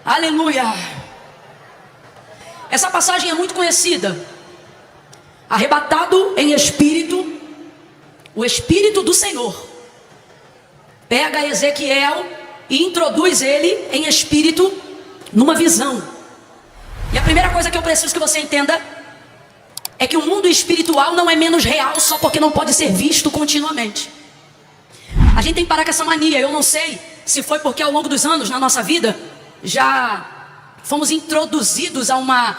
Aleluia. Essa passagem é muito conhecida. Arrebatado em espírito, o Espírito do Senhor pega Ezequiel e introduz ele em espírito numa visão. E a primeira coisa que eu preciso que você entenda é que o mundo espiritual não é menos real só porque não pode ser visto continuamente. A gente tem que parar com essa mania. Eu não sei se foi porque ao longo dos anos na nossa vida já fomos introduzidos a uma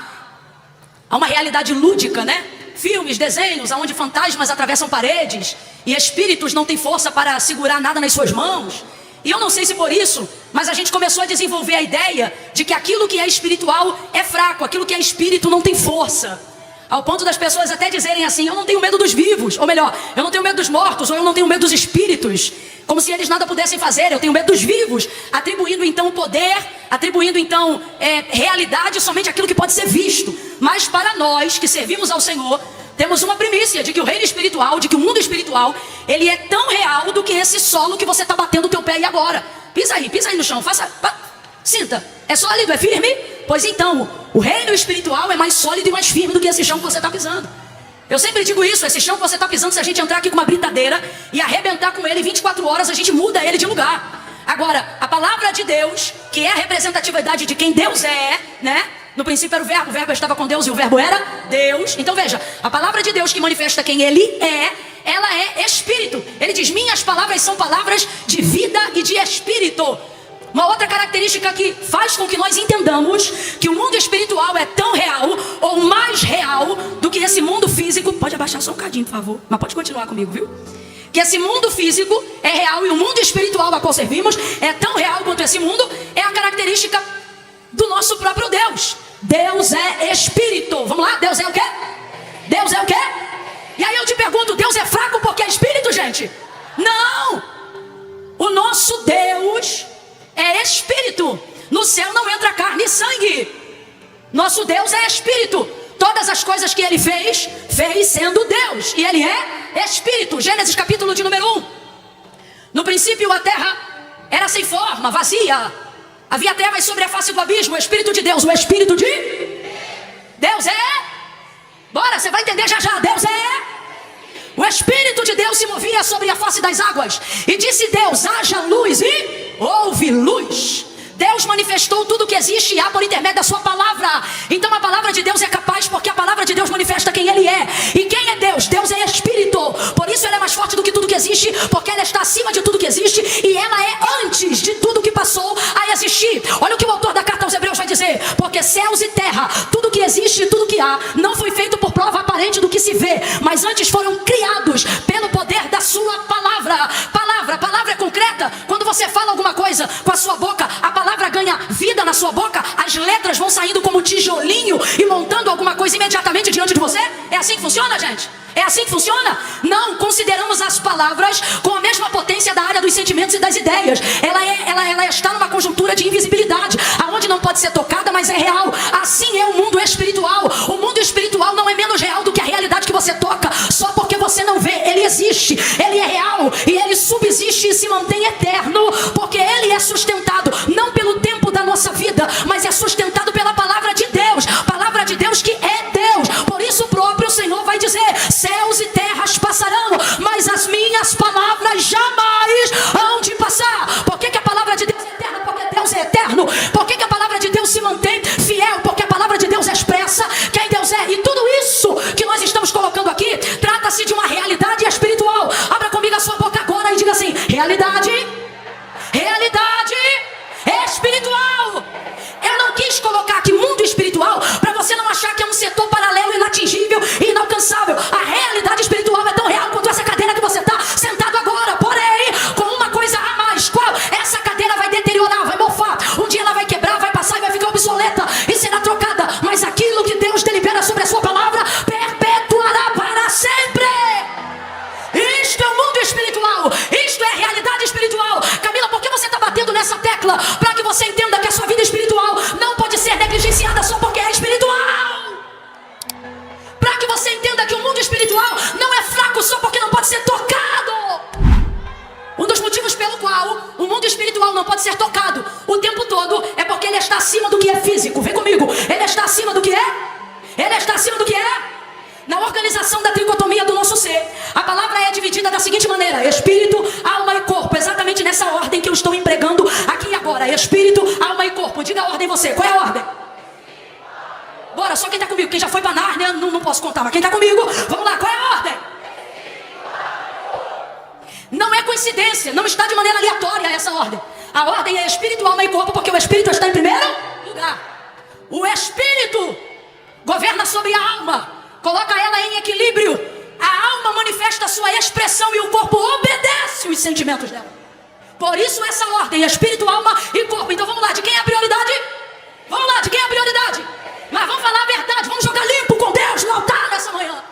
realidade lúdica, né? Filmes, desenhos, onde fantasmas atravessam paredes e espíritos não têm força para segurar nada nas suas mãos. E eu não sei se por isso, mas a gente começou a desenvolver a ideia de que aquilo que é espiritual é fraco, aquilo que é espírito não tem força. Ao ponto das pessoas até dizerem assim: eu não tenho medo dos vivos, ou melhor, eu não tenho medo dos mortos, ou eu não tenho medo dos espíritos, como se eles nada pudessem fazer. Eu tenho medo dos vivos, atribuindo então poder, atribuindo então realidade somente àquilo que pode ser visto. Mas para nós que servimos ao Senhor, temos uma primícia de que o reino espiritual, de que o mundo espiritual, ele é tão real do que esse solo que você está batendo o teu pé aí agora. Pisa aí no chão, sinta, é sólido, é firme? Pois então, o reino espiritual é mais sólido e mais firme do que esse chão que você está pisando. Eu sempre digo isso, esse chão que você está pisando, se a gente entrar aqui com uma britadeira e arrebentar com ele 24 horas, a gente muda ele de lugar. Agora, a palavra de Deus, que é a representatividade de quem Deus é, né? No princípio era o verbo estava com Deus e o verbo era Deus. Então veja, a palavra de Deus que manifesta quem Ele é, ela é espírito. Ele diz: minhas palavras são palavras de vida e de espírito. Uma outra característica que faz com que nós entendamos que o mundo espiritual é tão real ou mais real do que esse mundo físico. Pode abaixar só um cadinho, por favor, mas pode continuar comigo, viu? Que esse mundo físico é real e o mundo espiritual a qual servimos é tão real quanto esse mundo. É a característica do nosso próprio Deus. Deus é espírito. Vamos lá? Deus é o quê? Deus é o quê? E aí eu te pergunto, Deus é fraco porque é espírito, gente? Não! O nosso Deus é espírito. No céu não entra carne e sangue. Nosso Deus é espírito. Todas as coisas que Ele fez sendo Deus. E Ele é espírito. Gênesis capítulo de número 1. No princípio a terra era sem forma, vazia. Havia trevas sobre a face do abismo. O Espírito de Deus, o Espírito de Deus é. Bora, você vai entender já já. Deus é. O Espírito de Deus se movia sobre a face das águas. E disse Deus: haja luz, e houve luz. Deus manifestou tudo o que existe e há por intermédio da sua palavra. Então a palavra de Deus é capaz, porque a palavra de Deus manifesta quem Ele é. E quem é Deus? Deus é espírito. Por isso ela é mais forte do que tudo que existe, porque ela está acima de tudo que existe e ela é antes de tudo que passou a existir. Olha o que o autor da carta aos Hebreus vai dizer: porque céus e terra, tudo que existe e tudo que há, não foi feito por prova aparente do que se vê, mas antes foram criados pelo poder da sua palavra. Palavra é concreta. Quando você fala alguma coisa com a sua boca, a palavra ganha vida na sua boca, as letras vão saindo como tijolinho e montando alguma coisa imediatamente diante de você. É assim que funciona, gente? É assim que funciona? Não consideramos as palavras com a mesma potência da área dos sentimentos e das ideias. Ela está numa conjuntura de invisibilidade, aonde não pode ser tocada, mas é real. Assim é o mundo espiritual. O mundo espiritual não é menos real do que a realidade que você toca, só porque você não vê. Ele existe, ele é real e ele subsiste e se mantém eterno, porque ele é sustentado não pelo tempo da nossa vida, mas é sustentado pela palavra de Deus. Palavra de Deus que é Deus. Por isso o próprio Senhor vai dizer: céus e terras passarão, mas as minhas palavras jamais hão de passar. Por que a palavra de Deus é eterna? Porque Deus é eterno. Por que a palavra de Deus se mantém fiel? Porque a palavra de Deus expressa quem Deus é. E tudo isso que nós estamos colocando aqui trata-se de uma realidade espiritual. Abra comigo a sua boca agora e diga assim: realidade espiritual. Eu não quis colocar aqui mundo espiritual para você não achar que é um setor paralelo, inatingível e inalcançável. A realidade espiritual é tão real quanto essa cadeira que você está sentado agora, porém com uma coisa a mais. Qual? Essa cadeira vai deteriorar, vai mofar, um dia ela vai quebrar, vai passar e vai ficar obsoleta e será trocada, mas aquilo que Deus delibera sobre a sua palavra perpetuará para sempre. Isto é o mundo espiritual, isto é a realidade espiritual. Camila, por que você está batendo nessa tecla? Para que você entenda que a sua vida espiritual não pode ser negligenciada só porque é espiritual. Para que você entenda que o mundo espiritual não é fraco só porque não pode ser tocado. Um dos motivos pelo qual o mundo espiritual não pode ser tocado o tempo todo é porque Porque ele está acima do que é físico. Vem comigo. Ele está acima do que é? Ele está acima do que é? Na organização da tricotomia do nosso ser, a palavra é dividida da seguinte maneira: espírito, alma e corpo. Exatamente nessa ordem que eu estou empregando aqui e agora. Espírito, alma e corpo. Diga a ordem você. Qual é a ordem? Bora, só quem está comigo. Quem já foi para Nárnia, não posso contar. Mas quem está comigo, vamos lá. Qual é a ordem? Não é coincidência. Não está de maneira aleatória essa ordem. A ordem é espírito, alma e corpo, porque o espírito está em primeiro lugar. O espírito governa sobre a alma, coloca ela em equilíbrio. A alma manifesta a sua expressão e o corpo obedece os sentimentos dela. Por isso essa ordem, espírito, alma e corpo. Então vamos lá, de quem é a prioridade? Vamos lá, de quem é a prioridade? Mas vamos falar a verdade, vamos jogar limpo com Deus no altar nessa manhã.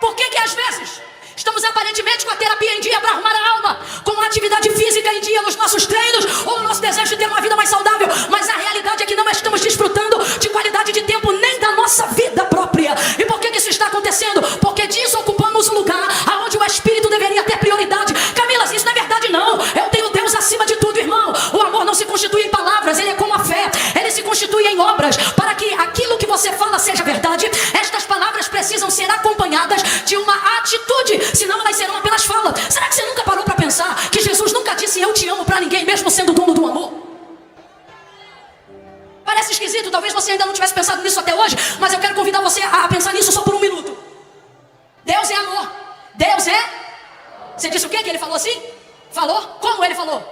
Por que às vezes estamos aparentemente com a terapia em dia para arrumar a alma, com a atividade física em dia nos nossos treinos, ou no nosso desejo de ter uma vida mais saudável, mas a realidade é que não estamos desfrutando de qualidade de tempo nem da nossa vida própria. E por que isso está acontecendo? Porque desocupamos o lugar onde o Espírito deveria ter prioridade. Camila, isso não é verdade não. Eu tenho Deus acima de tudo, irmão. O amor não se constitui em palavras, ele é como a fé. Ele se constitui em obras. Para que aquilo que você fala seja verdade, estas palavras precisam ser acompanhadas de uma atitude, senão elas serão apenas falas. Será que você nunca parou para pensar que Jesus nunca disse eu te amo para ninguém, mesmo sendo dono do amor? Parece esquisito, talvez você ainda não tivesse pensado nisso até hoje, mas eu quero convidar você a pensar nisso só por um minuto. Deus é amor. Deus é... Você disse o quê que ele falou assim? Falou? Como ele falou?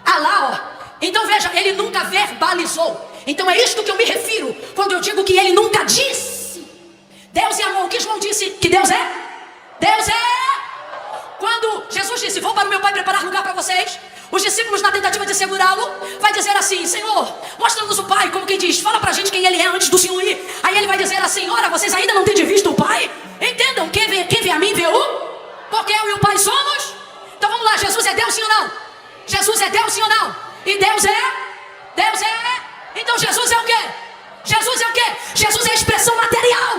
Alá, ó. Então veja, ele nunca verbalizou. Então é isto que eu me refiro quando eu digo que ele nunca disse. Deus é amor. O que João disse que Deus é? Deus é... Quando Jesus disse, vou para o meu Pai preparar lugar para vocês, os discípulos, na tentativa de segurá-lo, vai dizer assim, Senhor, mostra-nos o Pai, como quem diz, fala pra gente quem ele é antes do Senhor ir. Aí ele vai dizer assim, ora, vocês ainda não têm de vista o Pai? Entendam, quem vê a mim vê o? Porque eu e o Pai somos? Então vamos lá, Jesus é Deus sim ou não? Jesus é Deus sim ou não? E Deus é? Deus é? Então Jesus é o quê? Jesus é o quê? Jesus é a expressão material.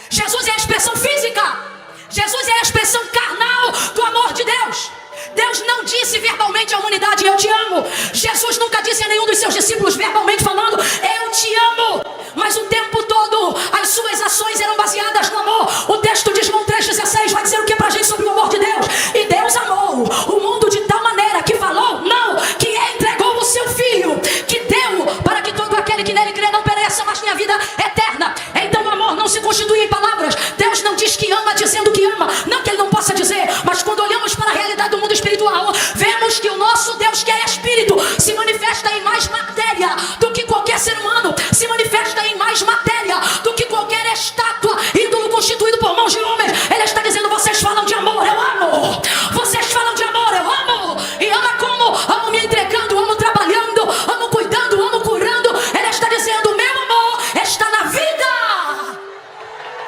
Jesus é a expressão física. Jesus é a expressão carnal do amor de Deus. Deus não disse verbalmente à humanidade, eu te amo. Jesus nunca disse a nenhum dos seus discípulos verbalmente falando, eu te amo. Mas o tempo todo, as suas ações eram baseadas no amor. O texto de João 3,16 vai dizer o que pra gente sobre o amor de Deus. E Deus amou o mundo de tal maneira que falou, não, que entregou o seu Filho, que deu para que todo aquele que nele crê não pereça, mas tenha vida eterna. Então o amor não se constitui em palavras. Deus não diz que ama dizendo que ama. Não que ele não possa dizer, mas quando olhamos para a realidade do mundo espiritual, vemos que o nosso Deus, que é espírito, se manifesta em mais matéria do que qualquer ser humano, se manifesta em mais matéria do que qualquer estátua, ídolo constituído por mãos de homens. Ele está dizendo, vocês falam de amor, eu amo. Vocês falam de amor, eu amo. E ama como? Amo me entregando, amo trabalhando, amo cuidando, amo curando. Ele está dizendo, meu amor está na vida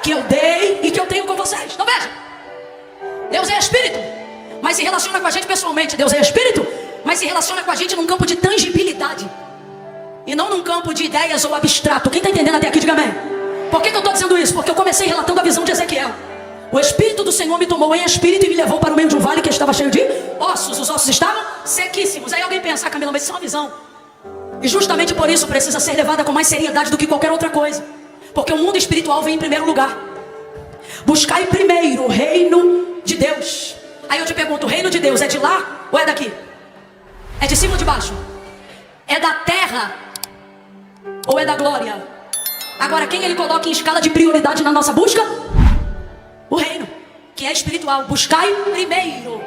que eu dei e que eu tenho com vocês. Não veja? Deus é espírito, mas se relaciona com a gente pessoalmente. Deus é espírito, mas se relaciona com a gente num campo de tangibilidade e não num campo de ideias ou abstrato. Quem está entendendo até aqui, diga amém. Por que eu estou dizendo isso? Porque eu comecei relatando a visão de Ezequiel. O Espírito do Senhor me tomou em espírito e me levou para o meio de um vale que estava cheio de ossos. Os ossos estavam sequíssimos. Aí alguém pensa, Camila, mas isso é uma visão. E justamente por isso precisa ser levada com mais seriedade do que qualquer outra coisa. Porque o mundo espiritual vem em primeiro lugar. Buscai primeiro o reino de Deus. Aí eu te pergunto, o reino de Deus é de lá ou é daqui? É de cima ou de baixo? É da terra ou é da glória? Agora, quem ele coloca em escala de prioridade na nossa busca? O reino, que é espiritual. Buscai primeiro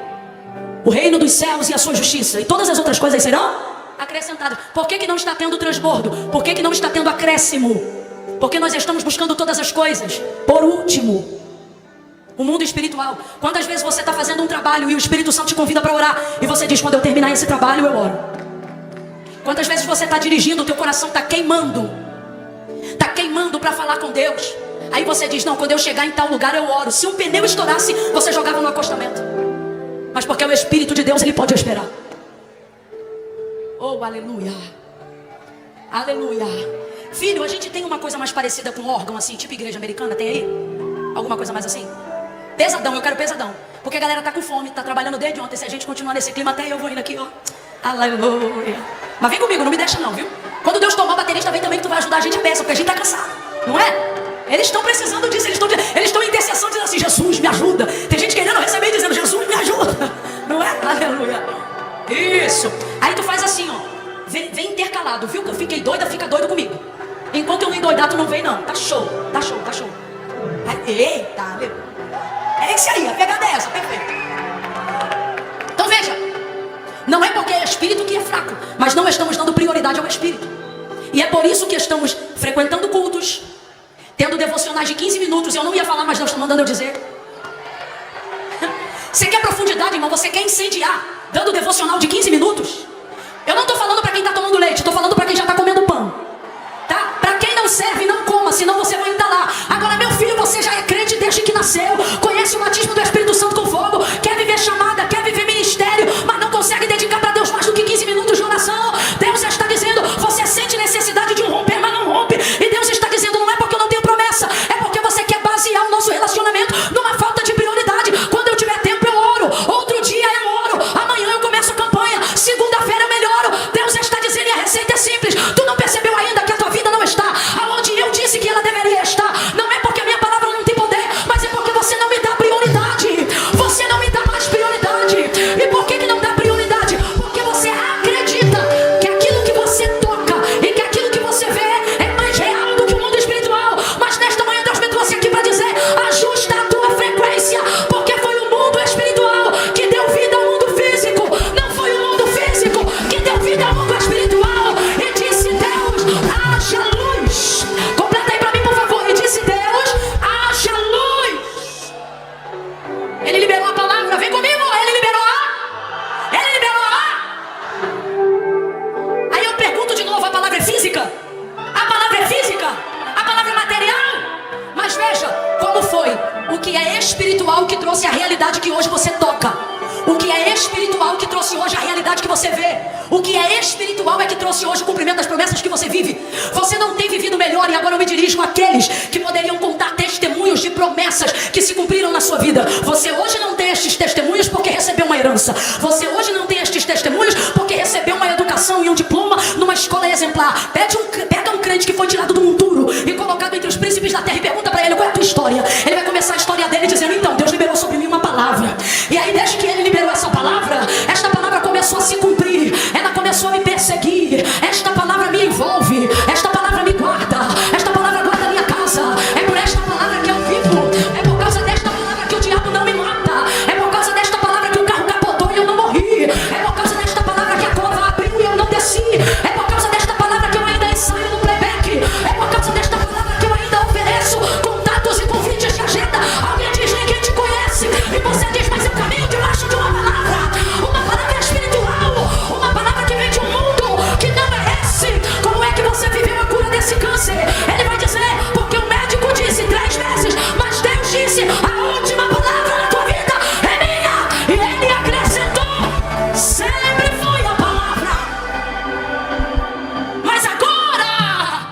o reino dos céus e a sua justiça, e todas as outras coisas serão acrescentadas. Por que não está tendo transbordo? Por que não está tendo acréscimo? Porque nós estamos buscando todas as coisas. Por último, o mundo espiritual. Quantas vezes você está fazendo um trabalho e o Espírito Santo te convida para orar e você diz, quando eu terminar esse trabalho eu oro. Quantas vezes você está dirigindo, o teu coração está queimando para falar com Deus. Aí você diz, não, quando eu chegar em tal lugar eu oro. Se um pneu estourasse, você jogava no acostamento. Mas porque é o Espírito de Deus, ele pode esperar. Oh, aleluia. Aleluia. Filho, a gente tem uma coisa mais parecida com órgão assim, tipo igreja americana, tem aí? Alguma coisa mais assim? Pesadão, eu quero pesadão. Porque a galera tá com fome, tá trabalhando desde ontem. Se a gente continuar nesse clima, até eu vou indo aqui, ó. Aleluia. Mas vem comigo, não me deixa não, viu? Quando Deus tomar baterista, vem também que tu vai ajudar a gente a peça, porque a gente tá cansado, não é? Eles estão precisando disso, eles estão em intercessão dizendo assim, Jesus, me ajuda. Tem gente querendo receber e dizendo, Jesus, me ajuda. Não é? Aleluia. Isso. Aí tu faz assim, ó. Vem intercalado, viu? Que eu fiquei doida, fica doido comigo. Enquanto eu não endoidar, tu não vem não. Tá show, tá show, tá show. Eita, aleluia. É isso aí, a pegada é essa, perfeito. Então veja, não é porque é espírito que é fraco, mas não estamos dando prioridade ao espírito. E é por isso que estamos frequentando cultos, tendo devocionais de 15 minutos. Eu não ia falar, mas Deus está mandando eu dizer. Você quer profundidade, irmão? Você quer incendiar, dando devocional de 15 minutos? Eu não estou falando para quem está tomando leite, estou falando para quem já está comendo pão. Tá? Para quem não serve, não coma, senão você vai entalar. Agora, meu filho, você já é crente desde que nasceu, conhece o batismo do Espírito Santo com fogo, quer viver chamada, quer viver ministério, mas não consegue dedicar para Deus mais do que 15 minutos de oração. Deus está dizendo, você sente necessidade de um romper, mas não rompe. E Deus está dizendo, não é porque eu não tenho promessa, é porque você quer basear o nosso relacionamento numa falta de prioridade. Quando eu tiver tempo eu oro, outro dia eu oro, amanhã eu começo a campanha, segunda-feira eu melhoro. Deus está dizendo, e a receita é simples. Tu não percebeu ainda que a tua vida não está aonde eu disse que ela deveria estar. Não é porque a minha palavra não tem poder, mas é porque você não me dá prioridade. Você não me dá mais prioridade. E por que não dá prioridade? Porque você acredita que aquilo que você toca e que aquilo que você vê é mais real do que o mundo espiritual. Mas nesta manhã Deus me trouxe aqui para dizer, ajusta a tua frequência, porque foi o mundo espiritual que deu vida ao mundo físico. Não foi o mundo físico que deu vida ao mundo espiritual. E disse Deus, haja luz. Completa aí para mim, por favor. E disse Deus, haja luz. Ele liberou a palavra, vem comigo. Ele liberou a. Aí eu pergunto de novo, a palavra é física? A palavra é física? A palavra é material? Mas veja, como foi o que é espiritual que trouxe a realidade que hoje você toca. O que é espiritual que trouxe hoje a realidade que você vê. O que é espiritual é que trouxe hoje o cumprimento das promessas que você vive. Você não tem vivido melhor, e agora eu me dirijo àqueles que poderiam contar testemunhos de promessas que se cumpriram na sua vida. Você hoje não tem estes testemunhos porque recebeu uma herança. Você hoje não tem estes testemunhos porque recebeu uma educação e um diploma numa escola exemplar. Pega um crente que foi tirado do monturo e colocado entre os príncipes da terra e pergunta para ele, qual é a tua história? Ele vai começar a história dele dizendo, então, Deus liberou sobre mim uma palavra. E aí, desde que ele liberou essa palavra, esta palavra começou a se cumprir. Ela começou a me perseguir. Esta palavra me envolve. Esta palavra me guarda. Esta palavra guarda a minha casa. É por esta palavra que eu vivo. É por causa desta palavra que o diabo não me mata. É por causa desta palavra que o carro capotou e eu não morri. É por causa desta palavra que a cova abriu e eu não desci. É por causa desta palavra que eu ainda ensaio no playback. É por causa desta palavra que eu ainda ofereço contatos e convites de agenda. Alguém diz, ninguém te conhece. E você diz, mas eu caminho debaixo de uma palavra. Uma palavra espiritual. Uma palavra que vem de um mundo que não merece. Como é que você viveu a cura desse câncer? Ele vai dizer, porque o médico disse 3 vezes, mas Deus disse, a última palavra na tua vida é minha. E ele acrescentou, sempre foi a palavra. Mas agora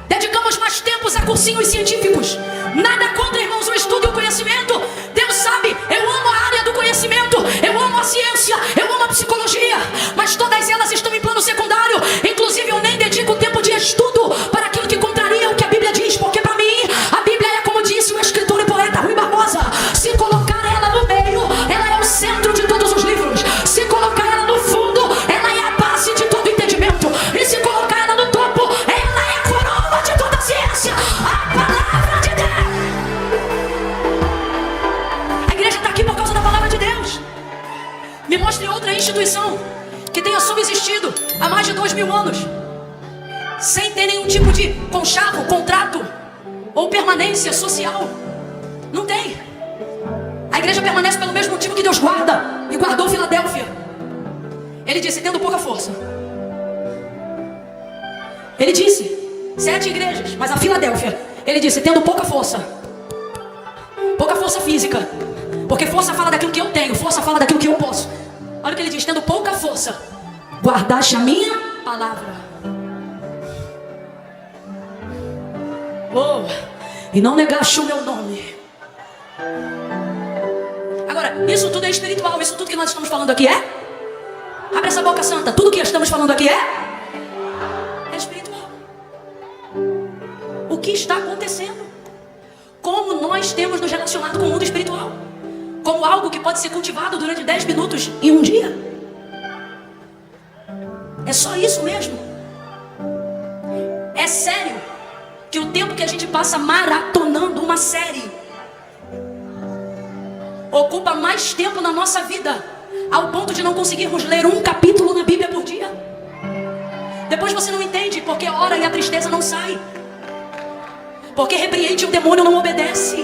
dedicamos mais tempos a cursinhos científicos. Nada contra, irmãos, o estudo e o conhecimento. Deus sabe, eu amo a área do conhecimento, eu amo a ciência, eu amo a psicologia, mas todas elas estão em plano secundário. Inclusive eu nem dedico tempo de estudo para aquilo que contraria o que a Bíblia diz, porque para mim a Bíblia é, como disse o escritor e poeta Rui Barbosa, se colocar ela no meio, ela é o centro de todos os livros. Se colocar ela no fundo, ela é a base de todo entendimento. E se colocar ela no topo, ela é a coroa de toda a ciência, a palavra de Deus. A igreja está aqui por causa da palavra de Deus. Me mostre outra instituição que tenha subsistido há mais de 2000 anos sem ter nenhum tipo de conchavo, contrato ou permanência social. Não tem. A igreja permanece pelo mesmo motivo que Deus guarda e guardou Filadélfia. Ele disse, tendo pouca força. Ele disse 7 igrejas, mas a Filadélfia, ele disse, tendo pouca força. Pouca força física, porque força fala daquilo que eu tenho, força fala daquilo que eu posso. Olha o que ele diz, tendo pouca força, guardaste a minha palavra. Oh, e não negaste o meu nome. Agora Agora, isso tudo é espiritual. Isso tudo que nós estamos falando aqui é? Abre essa boca santa. Tudo que estamos falando aqui é espiritual. O que está acontecendo? Como nós temos nos relacionado com o mundo espiritual? Como algo que pode ser cultivado durante 10 minutos em um dia? É só isso mesmo? É sério que o tempo que a gente passa maratonando uma série ocupa mais tempo na nossa vida, ao ponto de não conseguirmos ler um capítulo na Bíblia por dia? Depois você não entende porque ora e a tristeza não sai, porque repreende e o demônio não obedece.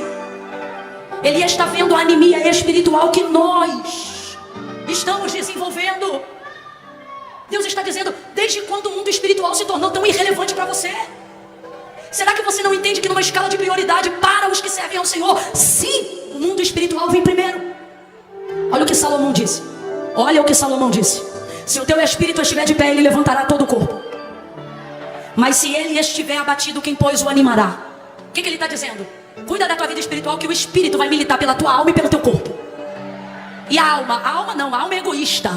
Ele está vendo a anemia espiritual que nós estamos desenvolvendo. Deus está dizendo: desde quando o mundo espiritual se tornou tão irrelevante para você? Será que você não entende que numa escala de prioridade para os que servem ao Senhor, sim, o mundo espiritual vem primeiro? Olha o que Salomão disse. Olha o que Salomão disse: se o teu espírito estiver de pé, ele levantará todo o corpo. Mas se ele estiver abatido, quem pois o animará? O que ele está dizendo? Cuida da tua vida espiritual, que o espírito vai militar pela tua alma e pelo teu corpo. E a alma? A alma não, a alma é egoísta.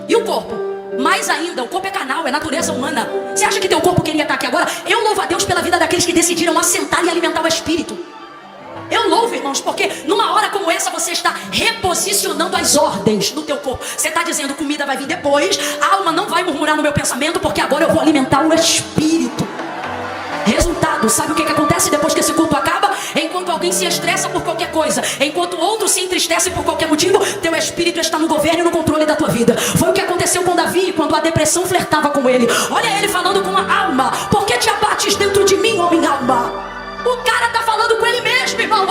E o corpo? Mais ainda, o corpo é carnal, é natureza humana. Você acha que teu corpo queria estar aqui agora? Eu louvo a Deus pela vida daqueles que decidiram assentar e alimentar o espírito. Eu louvo, irmãos, porque numa hora como essa você está reposicionando as ordens no teu corpo. Você está dizendo: comida vai vir depois, a alma não vai murmurar no meu pensamento, porque agora eu vou alimentar o espírito. Resultado, sabe o que acontece depois que esse culto acaba? Enquanto alguém se estressa por qualquer coisa, enquanto outro se entristece por qualquer motivo, teu espírito está no governo e no controle da tua vida. Foi o que aconteceu com Davi, quando a depressão flertava com ele. Olha ele falando com a alma: por que te abates dentro de mim, homem alma? O cara está falando com ele mesmo, irmão.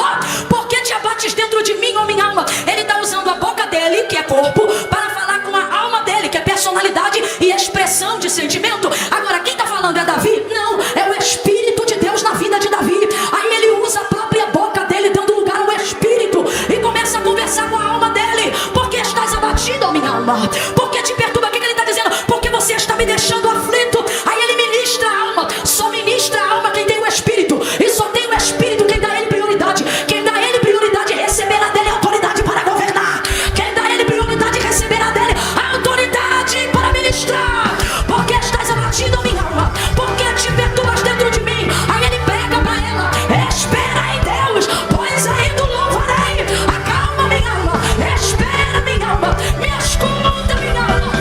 Por que te abates dentro de mim, homem alma? Ele está usando a boca dele, que é corpo, para falar com a alma dele, que é personalidade e expressão de sentimento. Agora, quem está falando é Davi? Não, é o Espírito de Deus na vida de Davi. Aí ele usa a própria boca dele, dando lugar ao Espírito, e começa a conversar com a alma dele. Por que estás abatido, homem alma? Por que te perturba? O que ele está dizendo? Porque você está me deixando aflito. Aí ele ministra a alma. Só ministra a alma quem tem o Espírito. E só tem o Espírito quem dá a ele prioridade. Quem dá a ele prioridade receberá dele autoridade para governar. Quem dá a ele prioridade receberá dele autoridade para ministrar. Porque estás abatido, minha alma? Porque te perturbas dentro de mim? Aí ele prega para ela: espera em Deus, pois ainda o louvarei. Acalma, minha alma. Espera, minha alma. Me escuta, minha alma.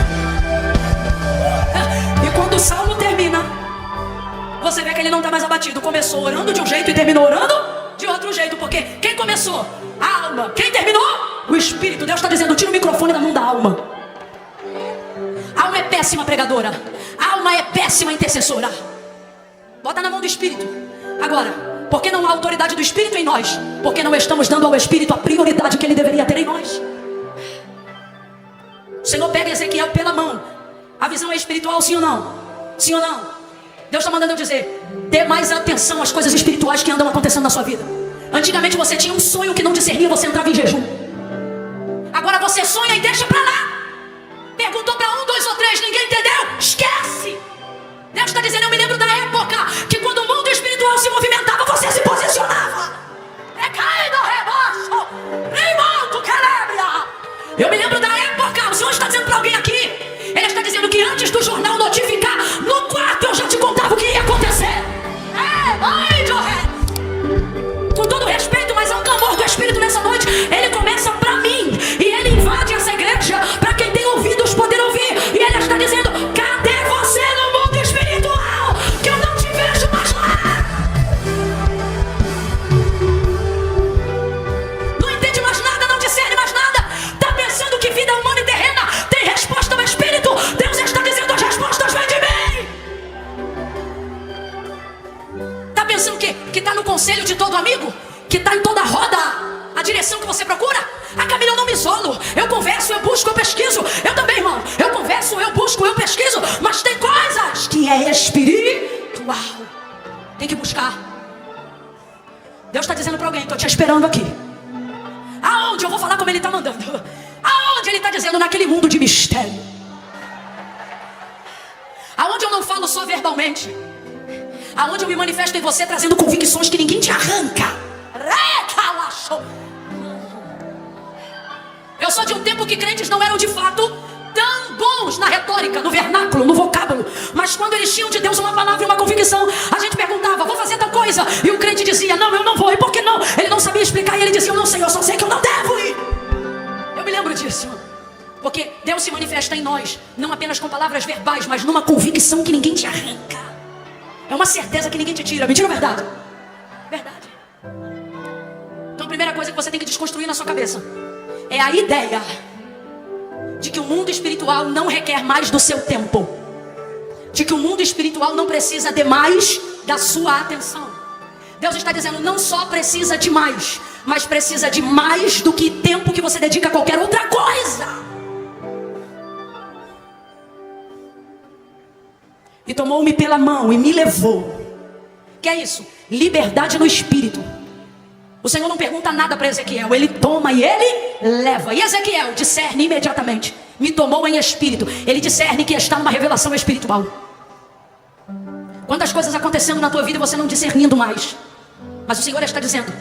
E quando o salmo termina, você vê que ele não está mais abatido. Começou orando de um jeito e terminou orando de outro jeito. Porque quem começou? A alma. Quem terminou? O Espírito. Deus está dizendo: tira o microfone da mão da alma. A alma é péssima pregadora. A alma é péssima intercessora. Bota na mão do Espírito. Agora, por que não há autoridade do Espírito em nós? Porque não estamos dando ao Espírito a prioridade que ele deveria ter em nós. O Senhor pega Ezequiel pela mão. A visão é espiritual, sim ou não? Sim ou não? Deus está mandando eu dizer: dê mais atenção às coisas espirituais que andam acontecendo na sua vida. Antigamente você tinha um sonho que não discernia, você entrava em jejum. Agora você sonha e deixa pra lá. Perguntou para 1, 2 ou 3, ninguém entendeu? Esquece. Deus está dizendo: eu me lembro da época que quando o mundo espiritual se movimentava, você se posicionava. É caído, reboço, remoto, calébria. Eu me lembro da época. O Senhor está dizendo para alguém aqui. Ele está dizendo que antes do jornal notificar, no quarto eu já te contava o que ia acontecer. Mãe, Joé. Com todo respeito, mas há um clamor do Espírito nessa noite. Ele começa para mim e ele invade essa igreja para quem tem ouvidos poder ouvir. E ele está dizendo: cadê você no mundo espiritual? Que eu não te vejo mais lá. Não entende mais nada, não discerne mais nada. Está pensando que vida humana e terrena tem resposta ao Espírito? Deus está dizendo: as respostas vêm de mim. Está pensando que está no conselho de todo amigo? Que está em toda roda a direção que você procura? Ah, Camila, eu não me isolo. Eu converso, eu busco, eu pesquiso. Eu também, irmão. Eu converso, eu busco, eu pesquiso. Mas tem coisas que é espiritual. Tem que buscar. Deus está dizendo para alguém: estou te esperando aqui. Aonde? Eu vou falar como ele está mandando. Aonde ele está dizendo? Naquele mundo de mistério. Aonde eu não falo só verbalmente. Aonde eu me manifesto em você trazendo convicções que ninguém te arranca. Passou de um tempo que crentes não eram de fato tão bons na retórica, no vernáculo, no vocábulo. Mas quando eles tinham de Deus uma palavra e uma convicção, a gente perguntava, vou fazer tal coisa. E o crente dizia, não, eu não vou. E por que não? Ele não sabia explicar e ele dizia, eu não sei, eu só sei que eu não devo ir. Eu me lembro disso. Porque Deus se manifesta em nós, não apenas com palavras verbais, mas numa convicção que ninguém te arranca. É uma certeza que ninguém te tira. Mentira ou verdade? Verdade. Então a primeira coisa que você tem que desconstruir na sua cabeça é a ideia de que o mundo espiritual não requer mais do seu tempo. De que o mundo espiritual não precisa de mais da sua atenção. Deus está dizendo, não só precisa de mais, mas precisa de mais do que tempo que você dedica a qualquer outra coisa. E tomou-me pela mão e me levou. Que é isso? Liberdade no espírito. O Senhor não pergunta nada para Ezequiel. Ele toma e ele leva. E Ezequiel discerne imediatamente. Me tomou em espírito. Ele discerne que está numa revelação espiritual. Quantas coisas acontecendo na tua vida e você não discernindo mais. Mas o Senhor está dizendo,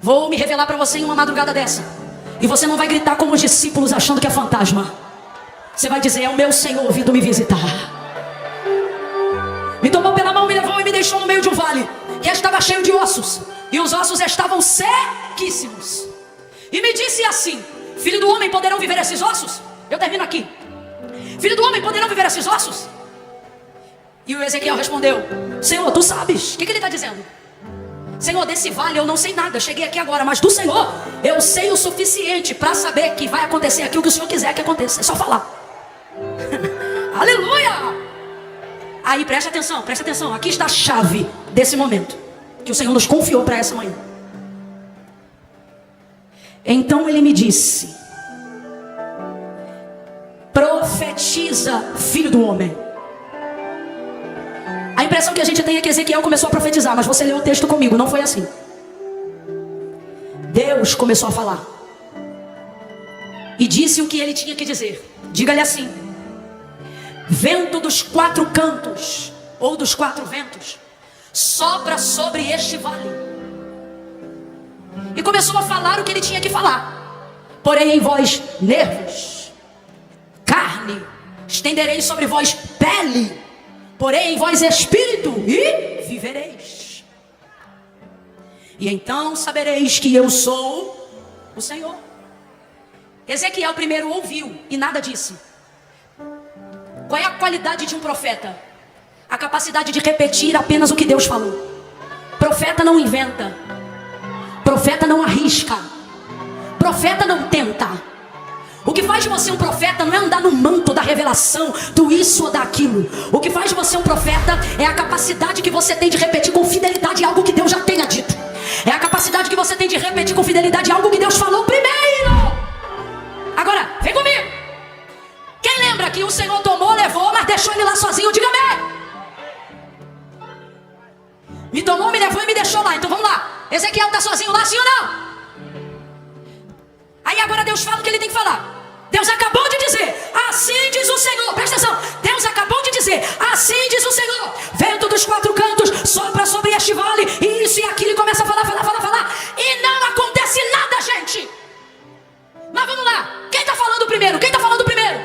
vou me revelar para você em uma madrugada dessa. E você não vai gritar como os discípulos achando que é fantasma. Você vai dizer, é o meu Senhor vindo me visitar. Me tomou pela mão, me levou e me deixou no meio de um vale que estava cheio de ossos. E os ossos estavam sequíssimos. E me disse assim, filho do homem, poderão viver esses ossos? Eu termino aqui. Filho do homem, poderão viver esses ossos? E o Ezequiel respondeu, Senhor, tu sabes. O que ele está dizendo? Senhor, desse vale eu não sei nada, cheguei aqui agora. Mas do Senhor, eu sei o suficiente para saber que vai acontecer aquilo que o Senhor quiser que aconteça. É só falar. Aleluia! Aí presta atenção, aqui está a chave desse momento que o Senhor nos confiou para essa manhã. Então ele me disse, profetiza, filho do homem. A impressão que a gente tem é que Ezequiel começou a profetizar, mas você leu o texto comigo, não foi assim. Deus começou a falar e disse o que ele tinha que dizer. Diga-lhe assim, vento dos 4 cantos, ou dos 4 ventos, sopra sobre este vale. E começou a falar o que ele tinha que falar. Porém em vós nervos, carne, estenderei sobre vós pele, porém em vós espírito, e vivereis. E então sabereis que eu sou o Senhor. Ezequiel primeiro ouviu e nada disse. Qual é a qualidade de um profeta? A capacidade de repetir apenas o que Deus falou. Profeta não inventa. Profeta não arrisca. Profeta não tenta. O que faz de você um profeta não é andar no manto da revelação, do isso ou daquilo. O que faz de você um profeta é a capacidade que você tem de repetir com fidelidade algo que Deus já tenha dito. É a capacidade que você tem de repetir com fidelidade algo que Deus falou primeiro. Agora, vem comigo. Quem lembra que o Senhor tomou, levou, mas deixou ele lá sozinho? Diga amém. Me tomou, me levou e me deixou lá. Então vamos lá. Ezequiel está sozinho lá, sim ou não? Aí agora Deus fala o que ele tem que falar. Deus acabou de dizer, assim diz o Senhor. Presta atenção. Deus acabou de dizer, assim diz o Senhor. Vento dos 4 cantos, sopra sobre este vale. E isso e aquilo. E começa a falar. E não acontece nada, gente. Mas vamos lá. Quem está falando primeiro? Quem está falando primeiro?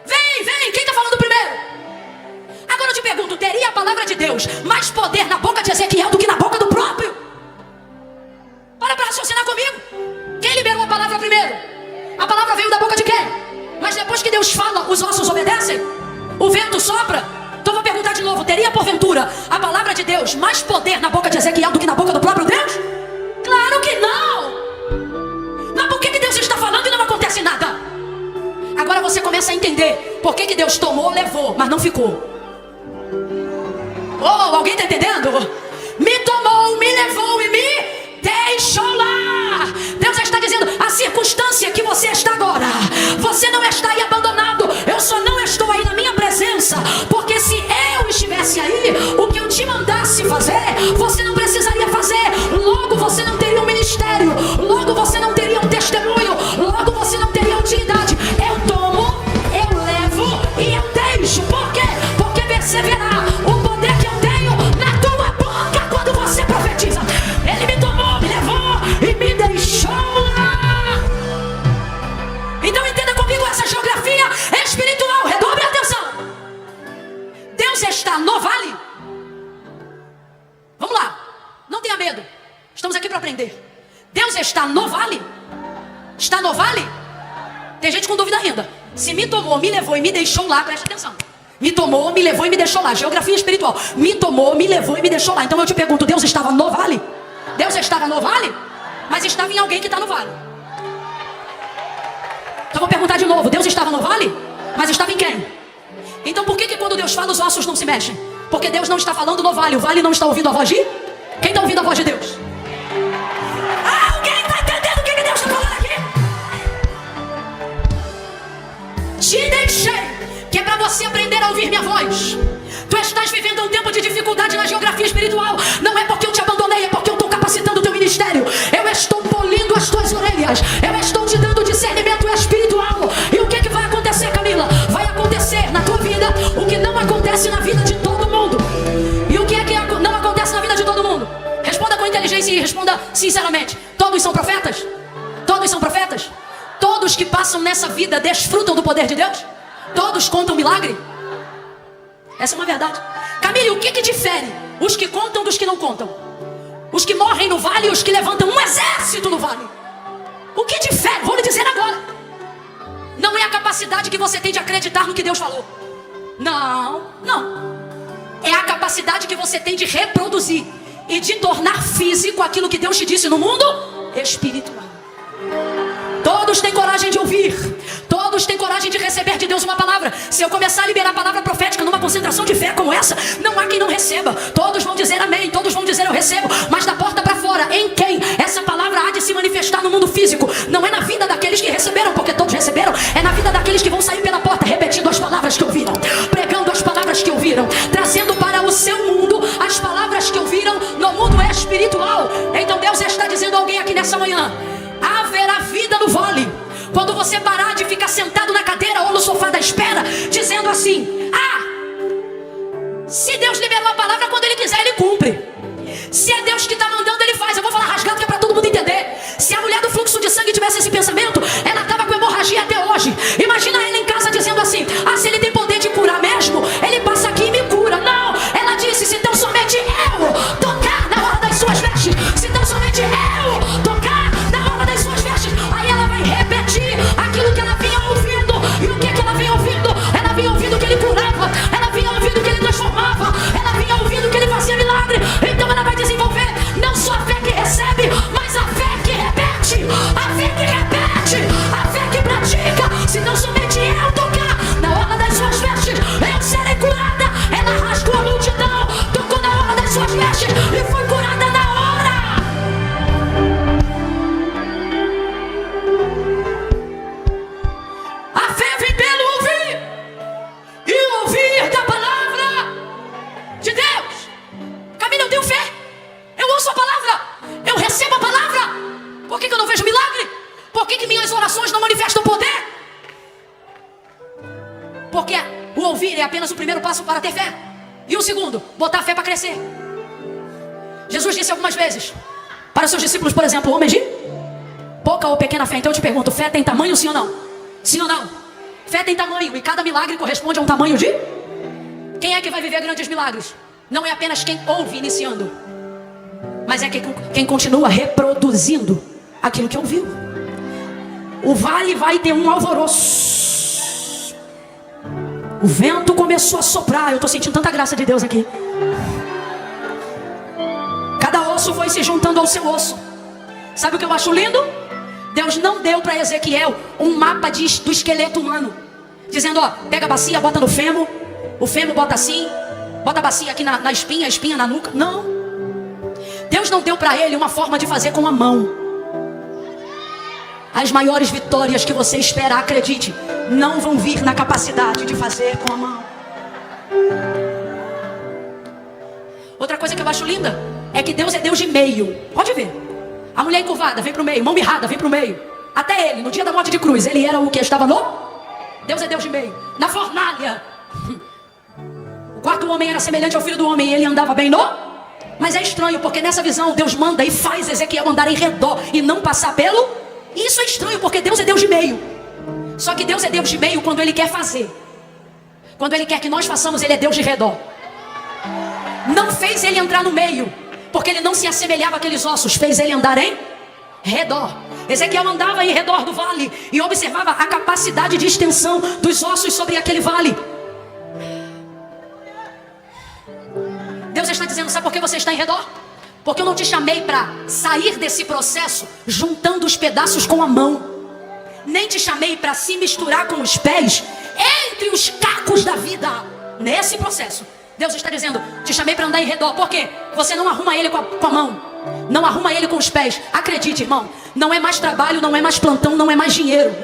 Vem. Quem está falando primeiro? Agora eu te pergunto, teria a palavra de Deus mais poder na boca de Ezequiel do que na boca do próprio? Para raciocinar comigo. Quem liberou a palavra primeiro? A palavra veio da boca de quem? Mas depois que Deus fala, os ossos obedecem? O vento sopra? Então vou perguntar de novo, teria porventura a palavra de Deus mais poder na boca de Ezequiel do que na boca do próprio Deus? Claro que não! Mas por que Deus está falando e não acontece nada? Agora você começa a entender por que Deus tomou, levou, mas não ficou. Oh, alguém está entendendo? Me tomou, me levou e me deixou lá. Deus está dizendo, a circunstância que você está agora, você não está aí abandonado. Eu só não estou aí na minha presença, porque se eu estivesse aí, o que eu te mandasse fazer, você não precisaria fazer. Logo você não teria um ministério, logo você não teria um testemunho, logo você não teria utilidade. Eu tomo, eu levo e eu deixo. Por quê? Porque perseverar o poder que eu tenho na tua boca quando você Deus está no vale? Está no vale? Tem gente com dúvida ainda. Se me tomou, me levou e me deixou lá, preste atenção. Me tomou, me levou e me deixou lá. Geografia espiritual. Me tomou, me levou e me deixou lá. Então eu te pergunto, Deus estava no vale? Deus estava no vale? Mas estava em alguém que está no vale. Então vou perguntar de novo, Deus estava no vale? Mas estava em quem? Então por que quando Deus fala os ossos não se mexem? Porque Deus não está falando no vale. O vale não está ouvindo a voz de? Quem está ouvindo a voz de Deus? Alguém está entendendo o que Deus está falando aqui? Te deixei, que é para você aprender a ouvir minha voz. Tu estás vivendo um tempo de dificuldade na geografia espiritual. Não é porque eu te abandonei, é porque eu estou capacitando o teu ministério. Eu estou polindo as tuas orelhas. Eu estou te dando discernimento espiritual. E o que vai acontecer, Camila? Vai acontecer na tua vida o que não acontece na vida de todo mundo. E o que não acontece na vida de todo mundo? Responda com inteligência e responda sinceramente. Todos são profetas? Todos são profetas? Todos que passam nessa vida desfrutam do poder de Deus? Todos contam milagre? Essa é uma verdade. Camille, o que difere os que contam dos que não contam? Os que morrem no vale e os que levantam um exército no vale. O que difere? Vou lhe dizer agora. Não é a capacidade que você tem de acreditar no que Deus falou. Não. É a capacidade que você tem de reproduzir e de tornar físico aquilo que Deus te disse no mundo espiritual. Todos têm coragem de ouvir. Todos têm coragem de receber de Deus uma palavra. Se eu começar a liberar a palavra profética numa concentração de fé como essa, não há quem não receba. Todos vão dizer amém, todos vão dizer eu recebo. Mas da porta para fora, em quem essa palavra há de se manifestar no mundo físico? Não é na vida daqueles que receberam, porque todos receberam. É na vida daqueles que vão sair pela porta repetindo as palavras que ouviram, pregando as palavras que ouviram, trazendo para o seu mundo as palavras que ouviram no mundo espiritual. Então Deus está dizendo a alguém aqui nessa manhã: haverá vida no vale. Quando você parar de ficar sentado na cadeira ou no sofá da espera, dizendo assim: se Deus liberou a palavra, quando Ele quiser Ele cumpre. Se é Deus que está mandando, Ele faz. Eu vou falar rasgado que é para todo mundo entender. Se a mulher do fluxo de sangue tivesse esse pensamento, ela estava com hemorragia até hoje. Imagina ela em casa dizendo assim: se Ele tem poder de curar mesmo, Ele passa aqui e me cura. Não, ela disse: se tão somente eu tocar na hora das suas vestes, se tão somente eu tocar na hora das suas vestes, aí ela vai repetir aquilo que ela vinha ouvindo. E o que ela vinha ouvindo? Ela vinha ouvindo que Ele curava, ela vinha ouvindo que Ele transformava, ela vinha ouvindo que Ele fazia milagre. Então ela vai desenvolver não só a fé que recebe, mas a fé que repete, a fé que repete, a fé que pratica. Se não somente eu tocar na hora das suas vestes, eu serei curada. Ela rasgou a multidão, tocou na hora das suas vestes e foi curada na hora. A fé vem pelo ouvir e ouvir da palavra de Deus. Camila, eu tenho fé, eu ouço a palavra, eu recebo a palavra. Por que eu não vejo milagre? Por que minhas orações não manifestam poder? Porque o ouvir é apenas o primeiro passo para ter fé. E o segundo, botar a fé para crescer. Jesus disse algumas vezes para seus discípulos, por exemplo: homens de pouca ou pequena fé. Então eu te pergunto, fé tem tamanho, sim ou não? Sim ou não? Fé tem tamanho, e cada milagre corresponde a um tamanho de... Quem é que vai viver grandes milagres? Não é apenas quem ouve iniciando, mas é quem continua reproduzindo aquilo que ouviu. O vale vai ter um alvoroço. O vento começou a soprar. Eu estou sentindo tanta graça de Deus aqui. Cada osso foi se juntando ao seu osso. Sabe o que eu acho lindo? Deus não deu para Ezequiel um mapa do esqueleto humano, dizendo: pega a bacia, bota no fêmur, o fêmur bota assim, bota a bacia aqui na espinha, a espinha na nuca. Não. Deus não deu para ele uma forma de fazer com a mão. As maiores vitórias que você espera, acredite, não vão vir na capacidade de fazer com a mão. Outra coisa que eu acho linda é que Deus é Deus de meio. Pode ver. A mulher encurvada vem para o meio, mão mirrada vem para o meio. Até ele, no dia da morte de cruz, ele era o que estava no... Deus é Deus de meio. Na fornalha, o quarto homem era semelhante ao filho do homem e ele andava bem no... Mas é estranho, porque nessa visão Deus manda e faz Ezequiel andar em redor e não passar pelo... E isso é estranho, porque Deus é Deus de meio. Só que Deus é Deus de meio quando Ele quer fazer. Quando Ele quer que nós façamos, Ele é Deus de redor. Não fez Ele entrar no meio, porque Ele não se assemelhava àqueles ossos. Fez Ele andar em redor. Ezequiel andava em redor do vale e observava a capacidade de extensão dos ossos sobre aquele vale. Deus está dizendo, sabe por que você está em redor? Porque eu não te chamei para sair desse processo juntando os pedaços com a mão. Nem te chamei para se misturar com os pés entre os cacos da vida. Nesse processo, Deus está dizendo, te chamei para andar em redor. Por quê? Você não arruma ele com a mão, não arruma ele com os pés. Acredite, irmão, não é mais trabalho, não é mais plantão, não é mais dinheiro,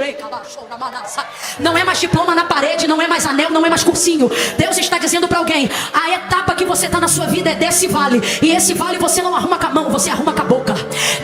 não é mais diploma na parede, não é mais anel, não é mais cursinho. Deus está dizendo para alguém, a etapa que você está na sua vida é desse vale. E esse vale você não arruma com a mão, você arruma com a boca.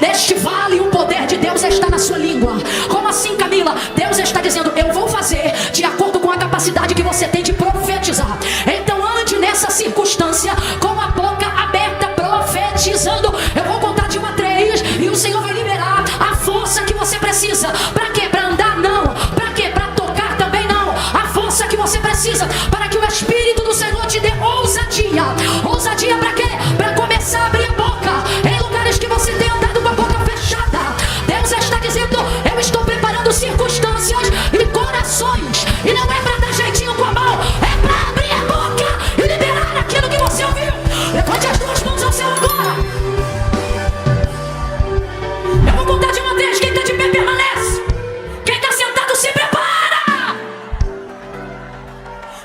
Neste vale o poder de Deus está na sua língua. Como assim, Camila? Deus está dizendo, eu vou fazer de acordo com a capacidade que você tem de profetizar. Então ande nessa circunstância com a boca aberta, profetizando. Eu vou contar de 1 a 3 e o Senhor vai liberar a força que você precisa. Para quê? Para andar? Não. Para quê? Para tocar? Também não. A força que você precisa para que o Espírito do Senhor te dê ousadia. Ousadia para quê? Para começar a abrir a boca em lugares que você tem andado com a boca fechada. Deus está dizendo, eu estou preparando circunstâncias e corações. E não é para dar jeitinho com a mão, é para abrir a boca e liberar aquilo que você ouviu. Levante as duas mãos ao céu agora. Eu vou contar de 1 a 3. Quem está de pé permanece. Quem está sentado se prepara.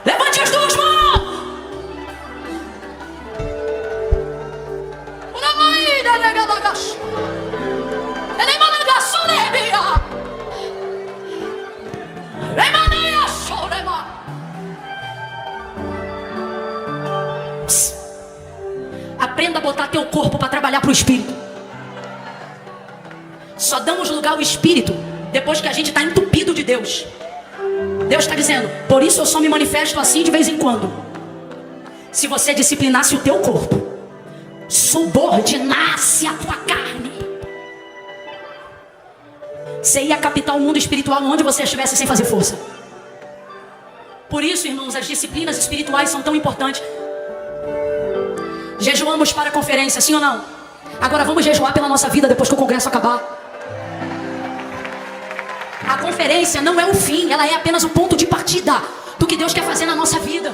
Levante as duas mãos. Aprenda a botar teu corpo para trabalhar para o Espírito. Só damos lugar ao Espírito depois que a gente está entupido de Deus. Deus está dizendo, por isso eu só me manifesto assim de vez em quando. Se você disciplinasse o teu corpo, subordinasse a tua carne, você ia captar o mundo espiritual onde você estivesse sem fazer força. Por isso, irmãos, as disciplinas espirituais são tão importantes. Jejuamos para a conferência, sim ou não? Agora vamos jejuar pela nossa vida depois que o congresso acabar. A conferência não é o fim, ela é apenas o ponto de partida do que Deus quer fazer na nossa vida.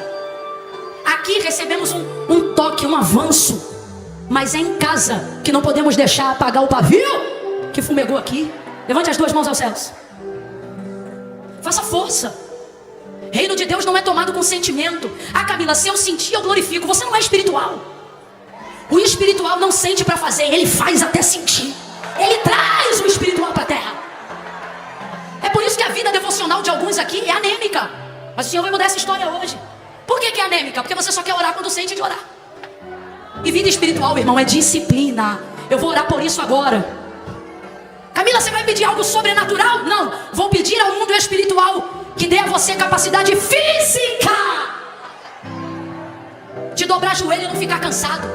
Aqui recebemos um toque, um avanço. Mas é em casa que não podemos deixar apagar o pavio que fumegou aqui. Levante as duas mãos aos céus. Faça força. Reino de Deus não é tomado com sentimento. Ah, Camila, se eu sentir, eu glorifico. Você não é espiritual. O espiritual não sente para fazer, ele faz até sentir. Ele traz o espiritual para a terra. É por isso que a vida devocional de alguns aqui é anêmica. Mas o Senhor vai mudar essa história hoje. Por que é anêmica? Porque você só quer orar quando sente de orar. E vida espiritual, irmão, é disciplina. Eu vou orar por isso agora. Camila, você vai pedir algo sobrenatural? Não, vou pedir ao mundo espiritual que dê a você capacidade física de dobrar joelho e não ficar cansado,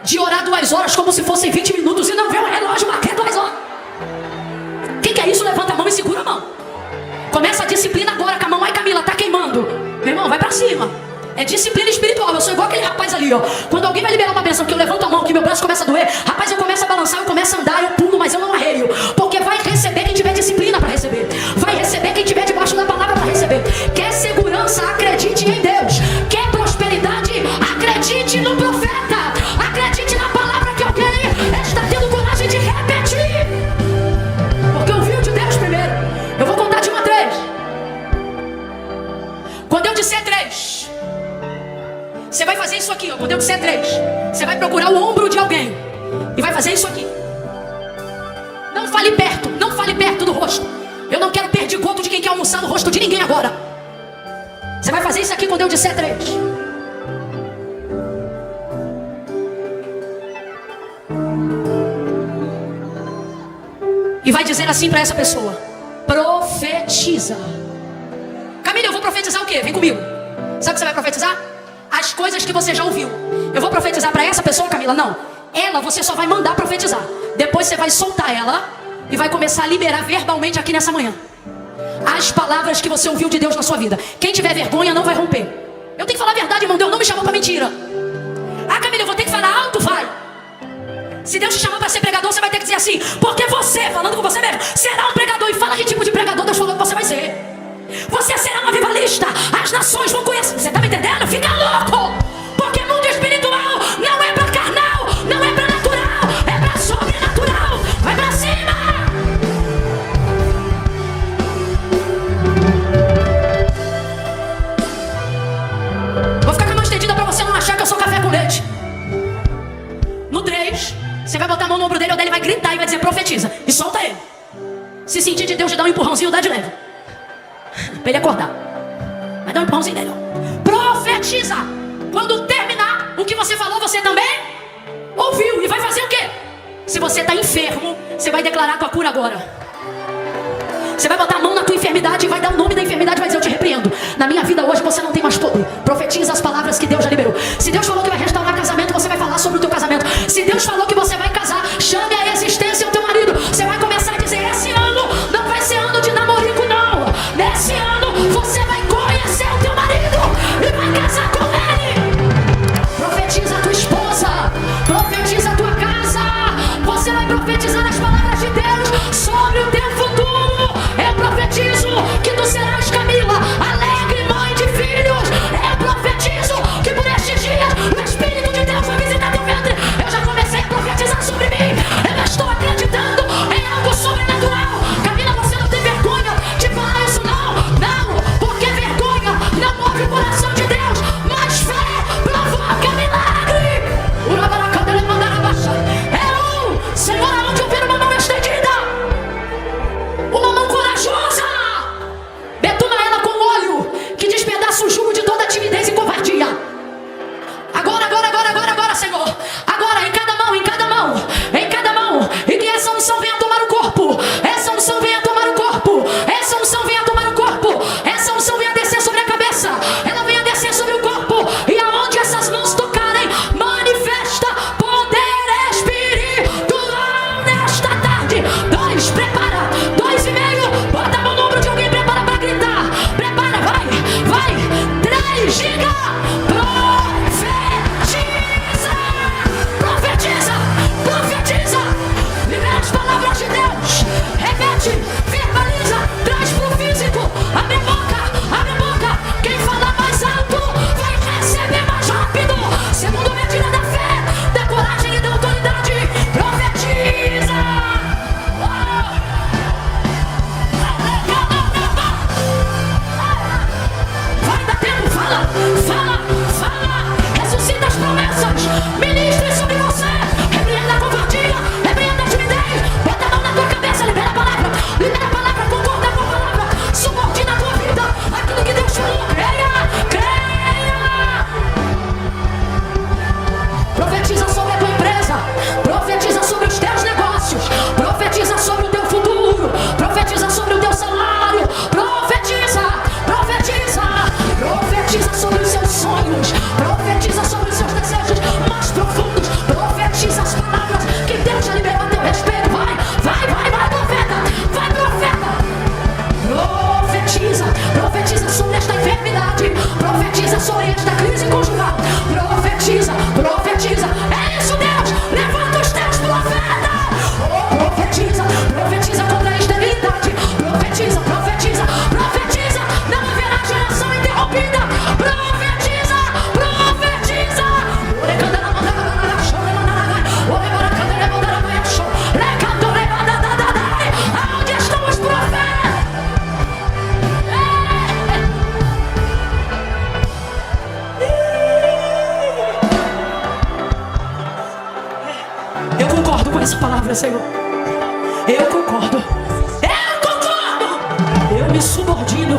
de orar 2 horas como se fossem 20 minutos e não ver o relógio marcar 2 horas. Quem quer isso? Levanta a mão e segura a mão. Começa a disciplina agora com a mão. Ai, Camila, tá queimando. Meu irmão, vai pra cima. É disciplina espiritual. Eu sou igual aquele rapaz ali, ó. Quando alguém vai liberar uma bênção, que eu levanto a mão, que meu braço começa a doer, rapaz, eu começo a balançar, eu começo a andar, eu pulo, mas eu não arreio. Porque vai receber quem tiver disciplina para receber. Vai receber quem tiver debaixo da palavra para receber. Quer segurança? Acredite em Deus. Quer prosperidade? Acredite no profeta. Acredite na palavra que alguém está tendo coragem de repetir. Porque ouviu de Deus primeiro. Eu vou contar de 1 a 3. Quando eu disser 3, você vai fazer isso aqui, ó. Quando eu disser 3, você vai procurar o ombro de alguém e vai fazer isso aqui. Não fale perto, não fale perto do rosto. Eu não quero perdigoto de quem quer almoçar no rosto de ninguém agora. Você vai fazer isso aqui quando eu disser 3. E vai dizer assim para essa pessoa: profetiza. Camila, eu vou profetizar o quê? Vem comigo. Sabe o que você vai profetizar? As coisas que você já ouviu. Eu vou profetizar para essa pessoa, Camila? Não. Ela você só vai mandar profetizar. Depois você vai soltar ela e vai começar a liberar verbalmente aqui nessa manhã as palavras que você ouviu de Deus na sua vida. Quem tiver vergonha não vai romper. Eu tenho que falar a verdade, irmão. Deus não me chamou para mentira. Ah, Camila, eu vou ter que falar alto, vai. Se Deus te chamou para ser pregador, você vai ter que dizer assim: porque você, falando com você mesmo, será um pregador. E fala que tipo de pregador Deus falou que você vai ser. Você será um avivalista. As nações vão conhecer. Você está me entendendo? Fica louco. Porque mundo espiritual não é para carnal, não é para natural, é para sobrenatural. Vai para cima. Vou ficar com a mão estendida para você não achar que eu sou café com leite. No 3, você vai botar a mão no ombro dele, ou dele vai gritar e vai dizer: profetiza. E solta ele. Se sentir de Deus te dar um empurrãozinho, dá de leve. Pra ele acordar. Vai dar um empurrãozinho nele. Profetiza. Quando terminar o que você falou, você também ouviu. E vai fazer o quê? Se você está enfermo, você vai declarar a tua cura agora. Você vai botar a mão na tua enfermidade e vai dar o nome da enfermidade e vai dizer: eu te repreendo. Na minha vida hoje você não tem mais poder. Profetiza as palavras que Deus já liberou. Se Deus falou que vai restaurar casamento, você vai falar sobre o teu casamento. Se Deus falou que você vai casar, chame a existência o teu marido. Você vai começar a dizer: esse ano não vai ser ano de namorico não. Nesse ano você vai conhecer o teu marido e vai casar com ele. Profetiza a tua esposa. Profetiza a tua casa. Você vai profetizar as palavras de Deus sobre o teu futuro. Eu profetizo que tu serás, Camila, alegre mãe de filhos. Eu profetizo que por estes dias o Espírito de Deus vai visitar teu ventre. Eu já comecei a profetizar sobre mim. Eu estou acreditando em algo sobrenatural. Camila, você não tem vergonha de falar isso não. Não, porque vergonha não move o coração de Deus. Mas fé provoca milagre. Senhor, aonde eu ver uma mão estendida, uma mão corajosa, betuma ela com óleo que despedaça o jugo de toda timidez e covardia. Agora, Senhor. Agora, em cada mão, e que essa unção venha tomar o corpo. Essa unção venha tomar o corpo. Essa unção venha tomar o corpo. Essa unção venha descer sobre a cabeça. Ela venha descer sobre o corpo. E aonde essas mãos tocarem, manifesta poder espiritual nesta tarde. 2, prepara. 2,5. Bota a mão no ombro de alguém, prepara para gritar. Prepara, vai. 3, diga. Profetiza. Libera as palavras de Deus. Repete, verbaliza, traz pro físico. Abre a boca. Quem fala mais alto vai receber mais rápido. Segundo a medida da fé, da coragem e da autoridade. Profetiza. Vai dar tempo, fala. Ressuscita as promessas. Ministre sobre você. Repreenda a covardia. Repreenda a timidez. Bota a mão na tua cabeça. Libera a palavra. Concorda com a palavra. Subordina a tua vida aquilo que Deus falou. Creia. Profetiza sobre a tua empresa. Profetiza sobre os teus negócios. Profetiza sobre o teu futuro. Profetiza sobre o teu salário. Profetiza sobre os seus sonhos. Profetiza sobre os seus desejos mais profundos. Profetiza as palavras que Deus já liberou a teu respeito. Vai, profeta. Vai, profeta. Profetiza sobre esta enfermidade. Profetiza sobre esta crise conjugal. Profetiza. É isso, Deus. Levanta os teus profetas. Profetiza contra a esterilidade. Profetiza. Não haverá geração interrompida. Profetiza. Aonde estão os profetas? Eu concordo com essa palavra, Senhor. Eu concordo. Eu me subordino.